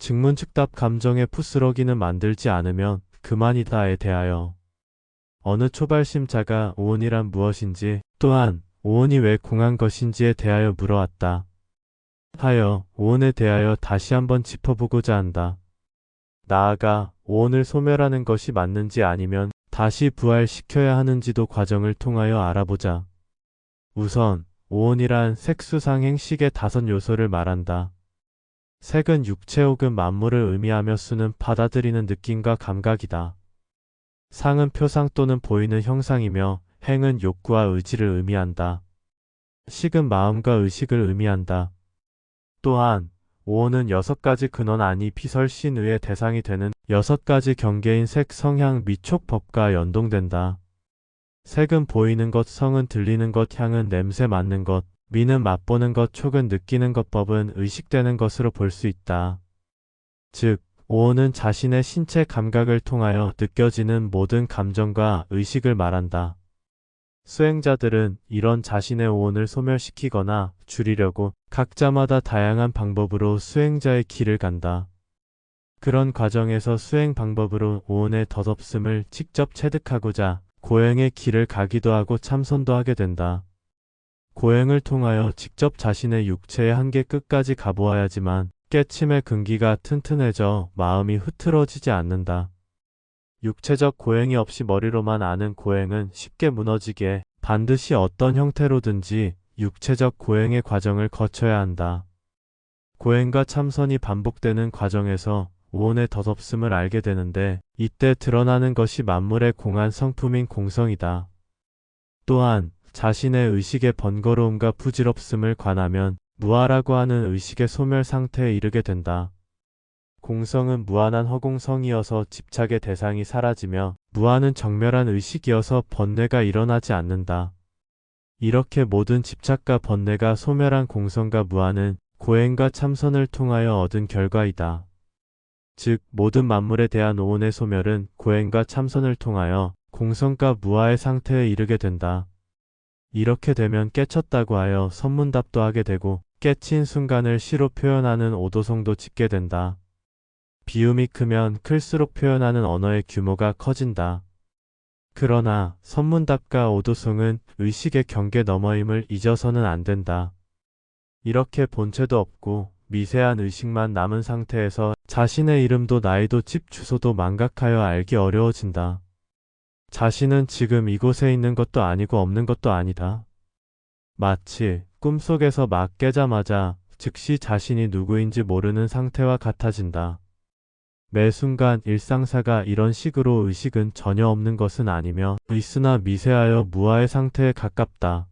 즉문즉답 감정의 부스러기는 만들지 않으면 그만이다에 대하여 어느 초발심자가 오온이란 무엇인지 또한 오온이 왜 공한 것인지에 대하여 물어왔다. 하여 오온에 대하여 다시 한번 짚어보고자 한다. 나아가 오온을 소멸하는 것이 맞는지 아니면 다시 부활시켜야 하는지도 과정을 통하여 알아보자. 우선 오온이란 색수상행 식의 5요소를 말한다. 색은 육체 혹은 만물을 의미하며 수는 받아들이는 느낌과 감각이다. 상은 표상 또는 보이는 형상이며 행은 욕구와 의지를 의미한다. 식은 마음과 의식을 의미한다. 또한 오온은 6가지 근원 아니 피설신의의 대상이 되는 6가지 경계인 색, 성향, 미촉, 법과 연동된다. 색은 보이는 것, 성은 들리는 것, 향은 냄새 맡는 것, 미는 맛보는 것, 촉은 느끼는 것, 법은 의식되는 것으로 볼 수 있다. 즉, 오온은 자신의 신체 감각을 통하여 느껴지는 모든 감정과 의식을 말한다. 수행자들은 이런 자신의 오온을 소멸시키거나 줄이려고 각자마다 다양한 방법으로 수행자의 길을 간다. 그런 과정에서 수행 방법으로 오온의 덧없음을 직접 체득하고자 고행의 길을 가기도 하고 참선도 하게 된다. 고행을 통하여 직접 자신의 육체의 한계 끝까지 가보아야지만 깨침의 근기가 튼튼해져 마음이 흐트러지지 않는다. 육체적 고행이 없이 머리로만 아는 고행은 쉽게 무너지게 반드시 어떤 형태로든지 육체적 고행의 과정을 거쳐야 한다. 고행과 참선이 반복되는 과정에서 오온의 덧없음을 알게 되는데 이때 드러나는 것이 만물의 공한 성품인 공성이다. 또한 자신의 의식의 번거로움과 부질없음을 관하면 무아라고 하는 의식의 소멸 상태에 이르게 된다. 공성은 무한한 허공성이어서 집착의 대상이 사라지며 무아는 정멸한 의식이어서 번뇌가 일어나지 않는다. 이렇게 모든 집착과 번뇌가 소멸한 공성과 무아는 고행과 참선을 통하여 얻은 결과이다. 즉 모든 만물에 대한 오온의 소멸은 고행과 참선을 통하여 공성과 무아의 상태에 이르게 된다. 이렇게 되면 깨쳤다고 하여 선문답도 하게 되고 깨친 순간을 시로 표현하는 오도성도 짓게 된다. 비움이 크면 클수록 표현하는 언어의 규모가 커진다. 그러나 선문답과 오도성은 의식의 경계 너머임을 잊어서는 안 된다. 이렇게 본체도 없고 미세한 의식만 남은 상태에서 자신의 이름도 나이도 집 주소도 망각하여 알기 어려워진다. 자신은 지금 이곳에 있는 것도 아니고 없는 것도 아니다. 마치 꿈속에서 막 깨자마자 즉시 자신이 누구인지 모르는 상태와 같아진다. 매 순간 일상사가 이런 식으로 의식은 전혀 없는 것은 아니며 있으나 미세하여 무아의 상태에 가깝다.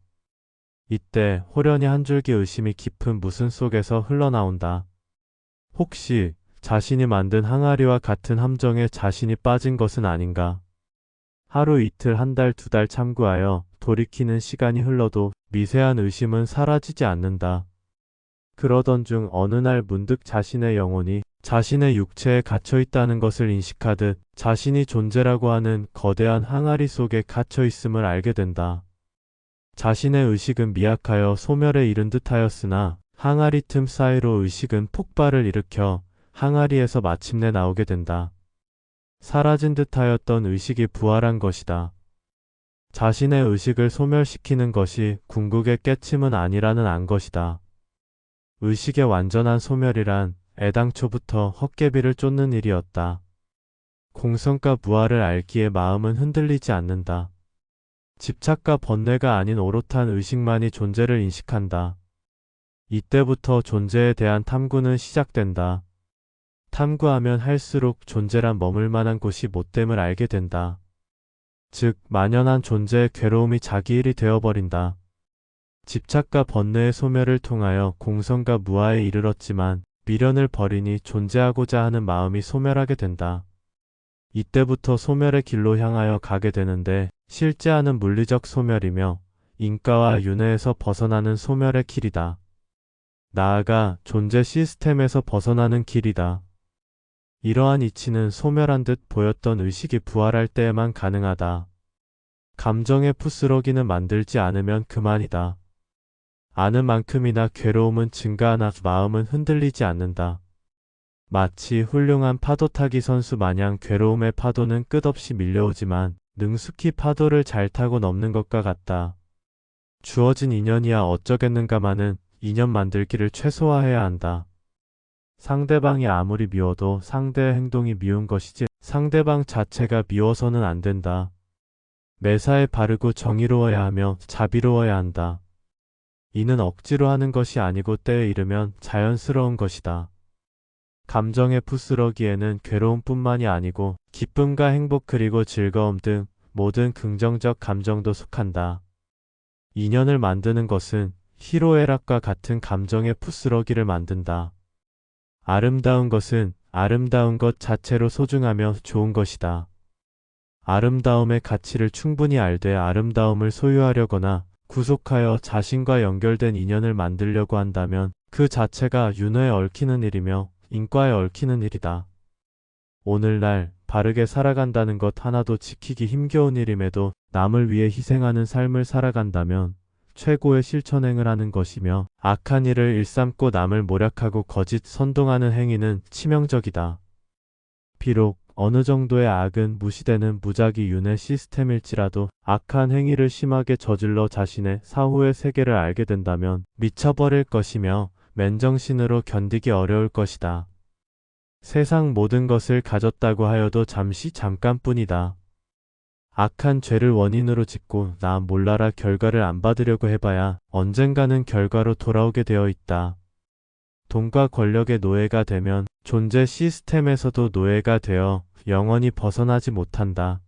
이때 호련히 한 줄기 의심이 깊은 무슨 속에서 흘러나온다. 혹시 자신이 만든 항아리와 같은 함정에 자신이 빠진 것은 아닌가? 하루 이틀 한 달 두 달 참고하여 돌이키는 시간이 흘러도 미세한 의심은 사라지지 않는다. 그러던 중 어느 날 문득 자신의 영혼이 자신의 육체에 갇혀 있다는 것을 인식하듯 자신이 존재라고 하는 거대한 항아리 속에 갇혀 있음을 알게 된다. 자신의 의식은 미약하여 소멸에 이른 듯하였으나 항아리 틈 사이로 의식은 폭발을 일으켜 항아리에서 마침내 나오게 된다. 사라진 듯하였던 의식이 부활한 것이다. 자신의 의식을 소멸시키는 것이 궁극의 깨침은 아니라는 안 것이다. 의식의 완전한 소멸이란 애당초부터 헛개비를 쫓는 일이었다. 공성과 무아를 알기에 마음은 흔들리지 않는다. 집착과 번뇌가 아닌 오롯한 의식만이 존재를 인식한다. 이때부터 존재에 대한 탐구는 시작된다. 탐구하면 할수록 존재란 머물 만한 곳이 못됨을 알게 된다. 즉 만연한 존재의 괴로움이 자기 일이 되어버린다. 집착과 번뇌의 소멸을 통하여 공성과 무아에 이르렀지만 미련을 버리니 존재하고자 하는 마음이 소멸하게 된다. 이때부터 소멸의 길로 향하여 가게 되는데 실제하는 물리적 소멸이며 인과와 윤회에서 벗어나는 소멸의 길이다. 나아가 존재 시스템에서 벗어나는 길이다. 이러한 이치는 소멸한 듯 보였던 의식이 부활할 때에만 가능하다. 감정의 부스러기는 만들지 않으면 그만이다. 아는 만큼이나 괴로움은 증가하나 마음은 흔들리지 않는다. 마치 훌륭한 파도타기 선수 마냥 괴로움의 파도는 끝없이 밀려오지만 능숙히 파도를 잘 타고 넘는 것과 같다. 주어진 인연이야 어쩌겠는가마는 인연 만들기를 최소화해야 한다. 상대방이 아무리 미워도 상대의 행동이 미운 것이지 상대방 자체가 미워서는 안 된다. 매사에 바르고 정의로워야 하며 자비로워야 한다. 이는 억지로 하는 것이 아니고 때에 이르면 자연스러운 것이다. 감정의 부스러기에는 괴로움뿐만이 아니고 기쁨과 행복 그리고 즐거움 등 모든 긍정적 감정도 속한다. 인연을 만드는 것은 희로애락과 같은 감정의 부스러기를 만든다. 아름다운 것은 아름다운 것 자체로 소중하며 좋은 것이다. 아름다움의 가치를 충분히 알되 아름다움을 소유하려거나 구속하여 자신과 연결된 인연을 만들려고 한다면 그 자체가 윤회에 얽히는 일이며 인과에 얽히는 일이다. 오늘날 바르게 살아간다는 것 하나도 지키기 힘겨운 일임에도 남을 위해 희생하는 삶을 살아간다면 최고의 실천행을 하는 것이며 악한 일을 일삼고 남을 모략하고 거짓 선동하는 행위는 치명적이다. 비록 어느 정도의 악은 무시되는 무작위 윤회 시스템일지라도 악한 행위를 심하게 저질러 자신의 사후의 세계를 알게 된다면 미쳐버릴 것이며 맨정신으로 견디기 어려울 것이다. 세상 모든 것을 가졌다고 하여도 잠시 잠깐뿐이다. 악한 죄를 원인으로 짓고 나 몰라라 결과를 안 받으려고 해봐야 언젠가는 결과로 돌아오게 되어 있다. 돈과 권력의 노예가 되면 존재 시스템에서도 노예가 되어 영원히 벗어나지 못한다.